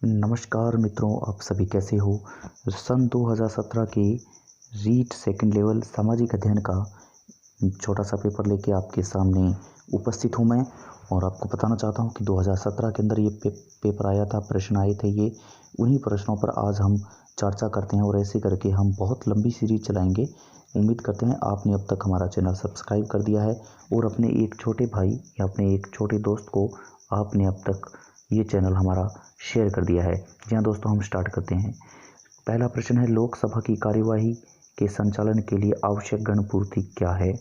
नमस्कार मित्रों, आप सभी कैसे हो। सन 2017 के रीट सेकंड लेवल सामाजिक अध्ययन का छोटा सा पेपर लेके आपके सामने उपस्थित हूँ मैं, और आपको बताना चाहता हूँ कि 2017 के अंदर ये पेपर आया था, प्रश्न आए थे। ये उन्हीं प्रश्नों पर आज हम चर्चा करते हैं, और ऐसे करके हम बहुत लंबी सीरीज चलाएंगे। उम्मीद करते हैं आपने अब तक हमारा चैनल सब्सक्राइब कर दिया है, और अपने एक छोटे भाई या अपने एक छोटे दोस्त को आपने अब तक ये चैनल हमारा शेयर कर दिया है। जी हाँ दोस्तों, हम स्टार्ट करते हैं। पहला प्रश्न है, लोकसभा की कार्यवाही के संचालन के लिए आवश्यक गणपूर्ति क्या है।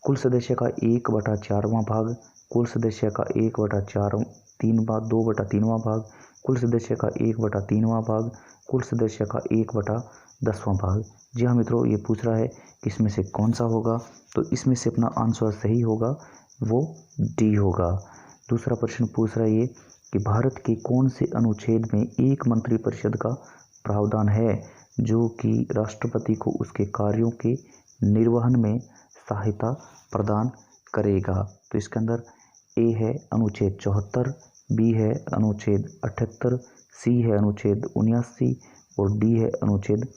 कुल सदस्य का 1/4वां भाग, कुल सदस्य का 2/3वां भाग, कुल सदस्य का 1/3वां भाग, कुल सदस्य का 1/10वां भाग। जी हाँ मित्रों, ये पूछ रहा है कि इसमें से कौन सा होगा, तो इसमें से अपना आंसर सही होगा वो डी होगा। दूसरा प्रश्न पूछ रहा है ये कि भारत के कौन से अनुच्छेद में एक मंत्रिपरिषद का प्रावधान है जो कि राष्ट्रपति को उसके कार्यों के निर्वहन में सहायता प्रदान करेगा। तो इसके अंदर ए है अनुच्छेद 74, बी है अनुच्छेद 78, सी है अनुच्छेद 79 और डी है अनुच्छेद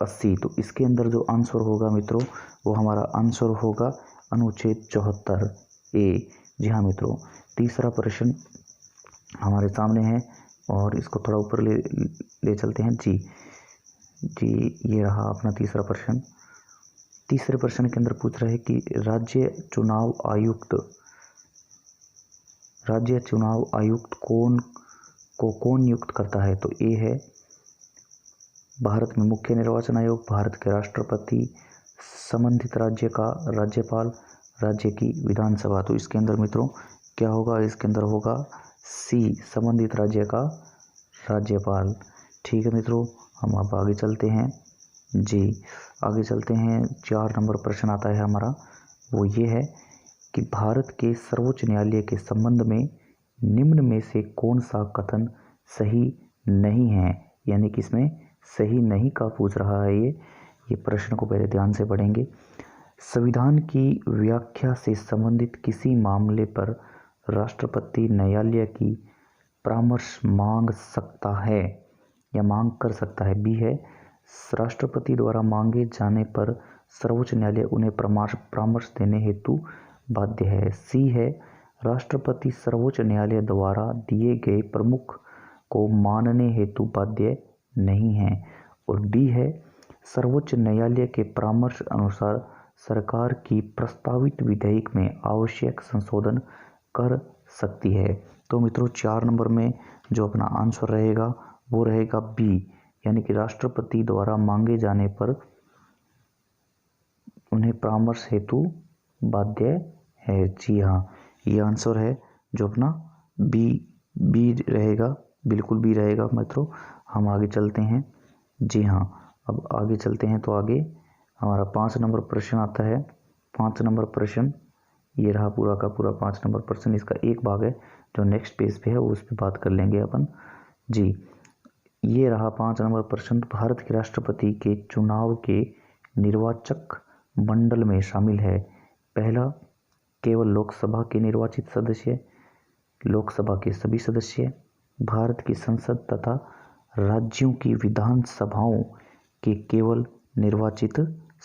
80। तो इसके अंदर जो आंसर होगा मित्रों, वो हमारा आंसर होगा अनुच्छेद 74 ए। जी हाँ मित्रों, तीसरा प्रश्न हमारे सामने है, और इसको थोड़ा ऊपर ले चलते हैं। जी, ये रहा अपना तीसरा प्रश्न। तीसरे प्रश्न के अंदर पूछ रहा है कि राज्य चुनाव आयुक्त कौन नियुक्त करता है। तो ए है भारत में मुख्य निर्वाचन आयोग, भारत के राष्ट्रपति, संबंधित राज्य का राज्यपाल, राज्य की विधानसभा। तो इसके अंदर मित्रों क्या होगा, इसके अंदर होगा सी, संबंधित राज्य का राज्यपाल। ठीक है मित्रों, हम अब आगे चलते हैं। जी, आगे चलते हैं। 4 नंबर प्रश्न आता है हमारा, वो ये है कि भारत के सर्वोच्च न्यायालय के संबंध में निम्न में से कौन सा कथन सही नहीं है। यानी कि इसमें सही नहीं का पूछ रहा है ये प्रश्न को पहले ध्यान से पढ़ेंगे। संविधान की व्याख्या से संबंधित किसी मामले पर राष्ट्रपति न्यायालय की परामर्श मांग सकता है या मांग कर सकता है। बी है राष्ट्रपति द्वारा मांगे जाने पर सर्वोच्च न्यायालय उन्हें परामर्श देने हेतु बाध्य है। सी है राष्ट्रपति सर्वोच्च न्यायालय द्वारा दिए गए प्रमुख को मानने हेतु बाध्य नहीं है। और डी है सर्वोच्च न्यायालय के परामर्श अनुसार सरकार की प्रस्तावित विधेयक में आवश्यक संशोधन कर सकती है। तो मित्रों 4 नंबर में जो अपना आंसर रहेगा वो रहेगा बी, यानी कि राष्ट्रपति द्वारा मांगे जाने पर उन्हें परामर्श हेतु बाध्य है। जी हाँ, ये आंसर है जो अपना बी रहेगा, बिल्कुल बी रहेगा मित्रों। हम आगे चलते हैं। जी हाँ, अब आगे चलते हैं तो आगे हमारा 5 नंबर प्रश्न आता है। 5 नंबर प्रश्न ये रहा पूरा का पूरा 5 नंबर प्रश्न। इसका एक भाग है जो नेक्स्ट पेज पे है, उस पर बात कर लेंगे अपन। जी, ये रहा 5 नंबर प्रश्न। भारत के राष्ट्रपति के चुनाव के निर्वाचक मंडल में शामिल है। पहला, केवल लोकसभा के निर्वाचित सदस्य, लोकसभा के सभी सदस्य, भारत की संसद तथा राज्यों की विधानसभाओं के केवल निर्वाचित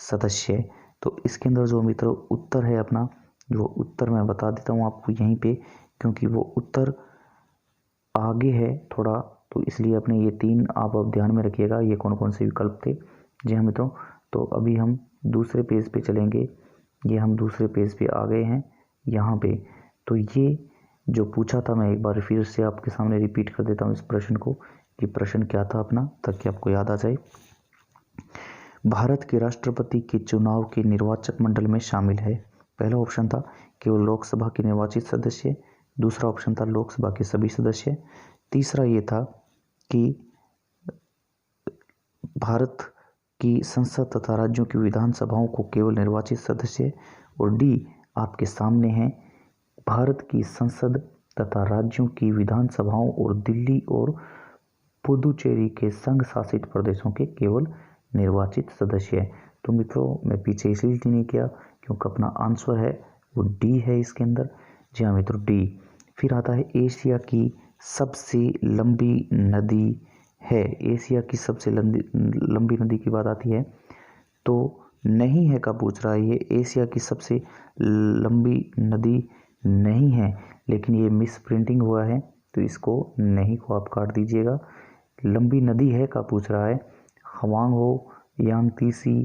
सदस्य। तो इसके अंदर जो मित्रों उत्तर है अपना, वो उत्तर मैं बता देता हूँ आपको यहीं पे, क्योंकि वो उत्तर आगे है थोड़ा, तो इसलिए अपने ये 3 आप अब ध्यान में रखिएगा ये कौन कौन से विकल्प थे। जी हाँ मित्रों, तो अभी हम दूसरे पेज पे चलेंगे। ये हम दूसरे पेज पे आ गए हैं यहाँ पे। तो ये जो पूछा था, मैं एक बार फिर से आपके सामने रिपीट कर देता हूँ इस प्रश्न को कि प्रश्न क्या था अपना, ताकि आपको याद आ जाए। भारत के राष्ट्रपति के चुनाव के निर्वाचक मंडल में शामिल है। पहला ऑप्शन था केवल लोकसभा के निर्वाचित सदस्य, दूसरा ऑप्शन था लोकसभा के सभी सदस्य, तीसरा ये था कि भारत की संसद तथा राज्यों की विधानसभाओं को केवल निर्वाचित सदस्य, और डी आपके सामने है भारत की संसद तथा राज्यों की विधानसभाओं और दिल्ली और पुदुचेरी के संघ शासित प्रदेशों के केवल निर्वाचित सदस्य। तो मित्रों मैं पीछे इसलिए नहीं किया क्योंकि अपना आंसर है वो डी है इसके अंदर। जी हाँ मित्रों, डी। फिर आता है एशिया की सबसे लंबी नदी है? एशिया की सबसे लंबी नदी की बात आती है तो नहीं है का पूछ रहा है। ये एशिया की सबसे लंबी नदी नहीं है, लेकिन ये मिस प्रिंटिंग हुआ है तो इसको नहीं को आप काट दीजिएगा। लंबी नदी है का पूछ रहा है। हवांग हो, यांगतीसी,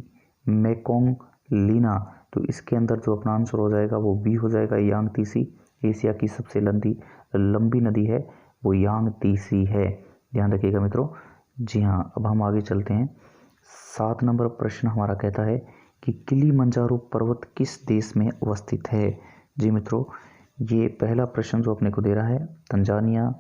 मेकोंग, लीना, तो इसके अंदर जो अपना आंसर हो जाएगा वो बी हो जाएगा, यांगतीसी। एशिया की सबसे लंबी नदी है वो यांगतीसी है, ध्यान रखिएगा मित्रों। जी हाँ, अब हम आगे चलते हैं। 7 नंबर प्रश्न हमारा कहता है कि किलिमंजारो पर्वत किस देश में अवस्थित है? जी मित्रों, ये पहला प्रश्न जो अपने को दे रहा है तंजानिया,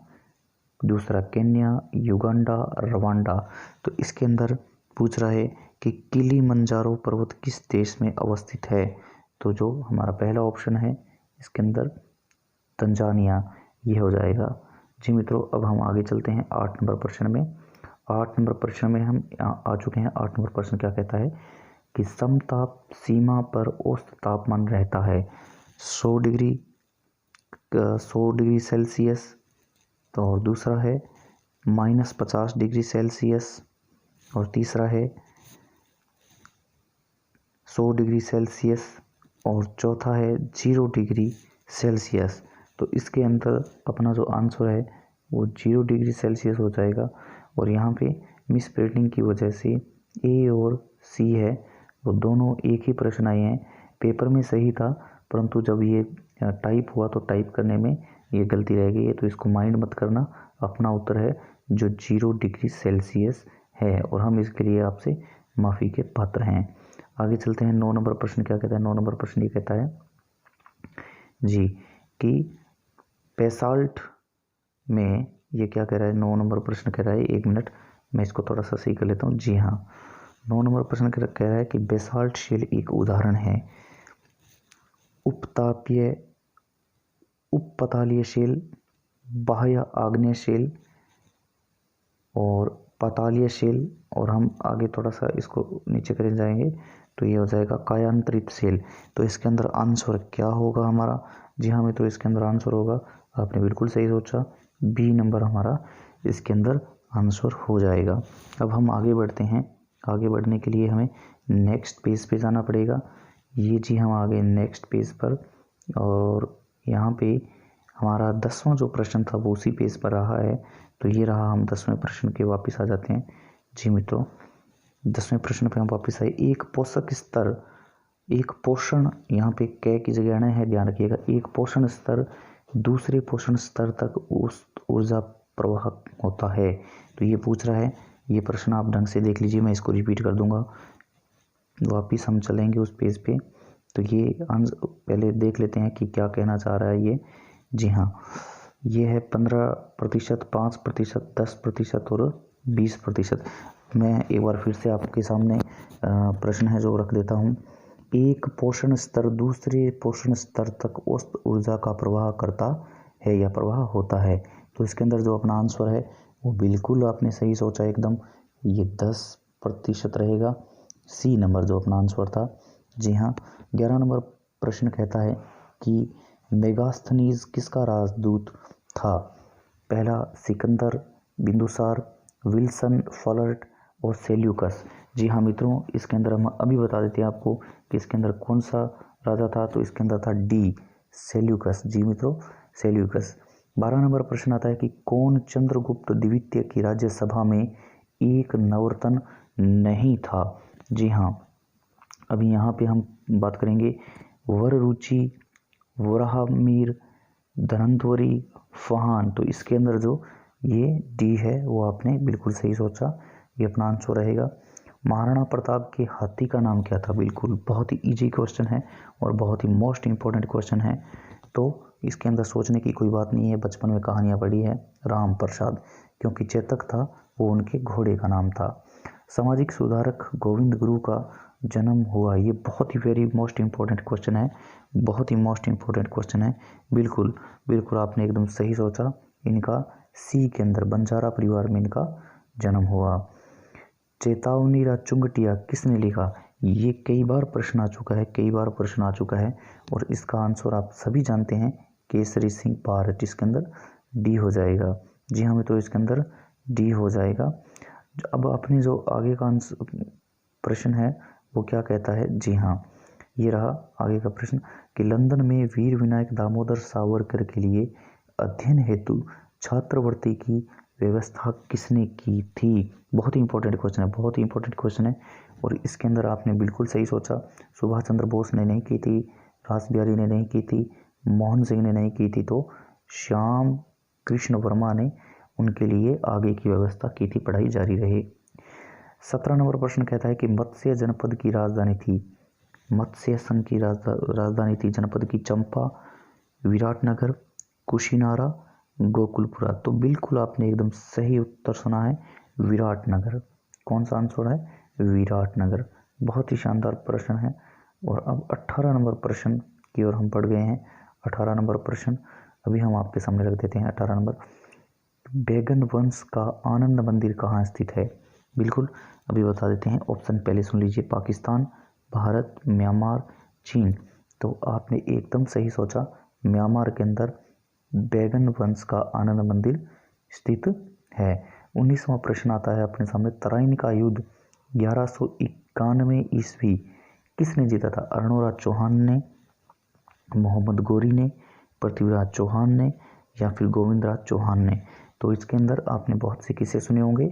दूसरा केन्या, युगांडा, रवांडा। तो इसके अंदर पूछ रहा है कि किलिमंजारो पर्वत किस देश में अवस्थित है? तो जो हमारा पहला ऑप्शन है इसके अंदर तंजानिया, ये हो जाएगा। जी मित्रों, अब हम आगे चलते हैं 8 नंबर प्रश्न में। 8 नंबर प्रश्न में हम आ चुके हैं। 8 नंबर प्रश्न क्या कहता है कि समताप सीमा पर औसत तापमान रहता है 100 डिग्री सेल्सियस, तो और दूसरा है -50 डिग्री सेल्सियस, और तीसरा है 100 डिग्री सेल्सियस, और चौथा है 0 डिग्री सेल्सियस। तो इसके अंदर अपना जो आंसर है वो 0 डिग्री सेल्सियस हो जाएगा। और यहाँ पे मिस प्रिंटिंग की वजह से ए और सी है वो दोनों एक ही प्रश्न आए हैं। पेपर में सही था, परंतु जब ये टाइप हुआ तो टाइप करने में ये गलती रह गई है, तो इसको माइंड मत करना। अपना उत्तर है जो 0 डिग्री सेल्सियस है, और हम इसके लिए आपसे माफ़ी के पात्र हैं। आगे चलते हैं। 9 नंबर प्रश्न क्या कहता है? 9 नंबर प्रश्न ये कहता है जी कि बेसाल्ट में, ये क्या कह रहा है? 9 नंबर प्रश्न कह रहा है, 1 मिनट मैं इसको थोड़ा सा सही कर लेता हूँ। जी हाँ, 9 नंबर प्रश्न कह रहा है कि बेसाल्ट शेल एक उदाहरण है उपपतालीय शेल, बाह्य आग्नेय शेल और पतालीय शेल, और हम आगे थोड़ा सा इसको नीचे कर जाएंगे तो ये हो जाएगा कायांतरित शेल। तो इसके अंदर आंसर क्या होगा हमारा? जी हाँ मित्रों, इसके अंदर आंसर होगा, आपने बिल्कुल सही सोचा, बी नंबर हमारा इसके अंदर आंसर हो जाएगा। अब हम आगे बढ़ते हैं। आगे बढ़ने के लिए हमें नेक्स्ट पेज पे जाना पड़ेगा। ये जी हम आगे नेक्स्ट पेज पर, और यहाँ पे हमारा 10वां जो प्रश्न था वो उसी पेज पर रहा है। तो ये रहा, हम 10वें प्रश्न के वापस आ जाते हैं। जी मित्रों, 10वें प्रश्न पे हम वापस आए। एक पोषक स्तर, एक पोषण, यहाँ पे कै की जगह न है, ध्यान रखिएगा। एक पोषण स्तर दूसरे पोषण स्तर तक उस ऊर्जा प्रवाह होता है। तो ये पूछ रहा है, ये प्रश्न आप ढंग से देख लीजिए, मैं इसको रिपीट कर दूंगा। वापिस हम चलेंगे उस पेज पे, तो ये पहले देख लेते हैं कि क्या कहना चाह रहा है ये। जी हाँ, ये है 15%, 5%, 10% और 20%। मैं एक बार फिर से आपके सामने प्रश्न है जो रख देता हूँ। एक पोषण स्तर दूसरे पोषण स्तर तक औसत ऊर्जा का प्रवाह करता है या प्रवाह होता है। तो इसके अंदर जो अपना आंसर है वो बिल्कुल आपने सही सोचा एकदम, ये 10% रहेगा, सी नंबर जो अपना आंसर था। जी हाँ, 11 नंबर प्रश्न कहता है कि मेगास्थनीज किसका राजदूत था? पहला सिकंदर, बिंदुसार, विल्सन, फॉलर्ट और सेल्यूकस। जी हाँ मित्रों, इसके अंदर हम अभी बता देते हैं आपको कि इसके अंदर कौन सा राजा था। तो इसके अंदर था डी, सेल्यूकस। जी मित्रों, सेल्यूकस। 12 नंबर प्रश्न आता है कि कौन चंद्रगुप्त द्वितीय की राज्यसभा में एक नवरत्न नहीं था? जी हाँ, अभी यहाँ पे हम बात करेंगे वररुचि, वराहमिर, धनंतरी, फहान। तो इसके अंदर जो ये डी है वो आपने बिल्कुल सही सोचा, ये अपना आंसर रहेगा। महाराणा प्रताप के हाथी का नाम क्या था? बिल्कुल बहुत ही इजी क्वेश्चन है और बहुत ही मोस्ट इम्पोर्टेंट क्वेश्चन है। तो इसके अंदर सोचने की कोई बात नहीं है, बचपन में कहानियाँ पढ़ी है। राम प्रसाद, क्योंकि चेतक था वो उनके घोड़े का नाम था। सामाजिक सुधारक गोविंद गुरु का जन्म हुआ, ये बहुत ही वेरी मोस्ट इम्पोर्टेंट क्वेश्चन है, बहुत ही मोस्ट इम्पोर्टेंट क्वेश्चन है। बिल्कुल बिल्कुल आपने एकदम सही सोचा, इनका सी के अंदर बंजारा परिवार में इनका जन्म हुआ। चेतावनी चुंगटिया किसने लिखा? ये कई बार प्रश्न आ चुका है, कई बार प्रश्न आ चुका है, और इसका आंसर आप सभी जानते हैं, केसरी सिंह भारत। इसके अंदर डी हो जाएगा। जी हाँ मित्रों, इसके अंदर डी हो जाएगा। अब अपनी जो आगे का प्रश्न है वो क्या कहता है, जी हाँ ये रहा आगे का प्रश्न कि लंदन में वीर विनायक दामोदर सावरकर के लिए अध्ययन हेतु छात्रवृत्ति की व्यवस्था किसने की थी। बहुत ही इंपॉर्टेंट क्वेश्चन है, बहुत ही इंपॉर्टेंट क्वेश्चन है। और इसके अंदर आपने बिल्कुल सही सोचा, सुभाष चंद्र बोस ने नहीं की थी, रास बिहारी ने नहीं की थी, मोहन सिंह ने नहीं की थी, तो श्याम कृष्ण वर्मा ने उनके लिए आगे की व्यवस्था की थी, पढ़ाई जारी रहे। 17 नंबर प्रश्न कहता है कि मत्स्य जनपद की राजधानी थी, मत्स्य संघ की राजधानी थी जनपद की चंपा, विराटनगर, कुशीनारा, गोकुलपुरा। तो बिल्कुल आपने एकदम सही उत्तर सुना है, विराटनगर। कौन सा आंसर है, विराटनगर। बहुत ही शानदार प्रश्न है। और अब 18 नंबर प्रश्न की ओर हम बढ़ गए हैं। 18 नंबर प्रश्न अभी हम आपके सामने रख देते हैं। 18 नंबर, बैगन वंश का आनंद मंदिर कहाँ स्थित है। बिल्कुल अभी बता देते हैं, ऑप्शन पहले सुन लीजिए, पाकिस्तान, भारत, म्यांमार, चीन। तो आपने एकदम सही सोचा, म्यांमार के अंदर बैगन वंश का आनंद मंदिर स्थित है। 19वां प्रश्न आता है अपने सामने, तराइन का युद्ध 1191 ईस्वी किसने जीता था। अर्णोराज चौहान ने, मोहम्मद गोरी ने, पृथ्वीराज चौहान ने, या फिर गोविंदराज चौहान ने। तो इसके अंदर आपने बहुत से किस्से सुने होंगे,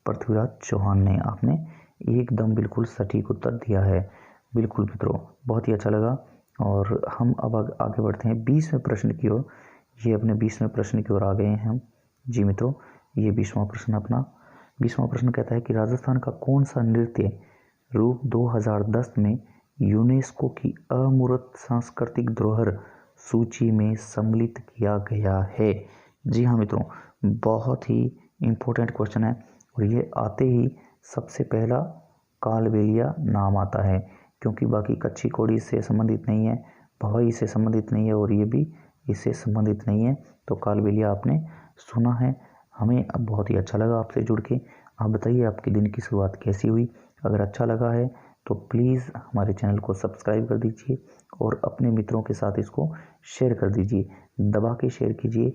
पृथ्वीराज चौहान ने। आपने एकदम बिल्कुल सटीक उत्तर दिया है। बिल्कुल मित्रों, बहुत ही अच्छा लगा। और हम अब आगे बढ़ते हैं 20वें प्रश्न की ओर। ये अपने 20वें प्रश्न की ओर आ गए हैं हम। जी मित्रों, ये 20वां प्रश्न अपना 20वां प्रश्न कहता है कि राजस्थान का कौन सा नृत्य रूप 2010 में यूनेस्को की अमूर्त सांस्कृतिक धरोहर सूची में सम्मिलित किया गया है। जी हाँ मित्रों, बहुत ही इम्पोर्टेंट क्वेश्चन है। और ये आते ही सबसे पहला कालबेलिया नाम आता है, क्योंकि बाकी कच्ची कोड़ी से संबंधित नहीं है, भवाई से संबंधित नहीं है, और ये भी इससे संबंधित नहीं है। तो कालबेलिया आपने सुना है। हमें अब बहुत ही अच्छा लगा आपसे जुड़ के। आप बताइए आपके दिन की शुरुआत कैसी हुई। अगर अच्छा लगा है तो प्लीज़ हमारे चैनल को सब्सक्राइब कर दीजिए और अपने मित्रों के साथ इसको शेयर कर दीजिए। दबा के शेयर कीजिए,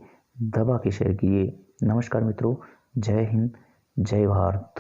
दबा के शेयर कीजिए। नमस्कार मित्रों, जय हिंद, जय भारत।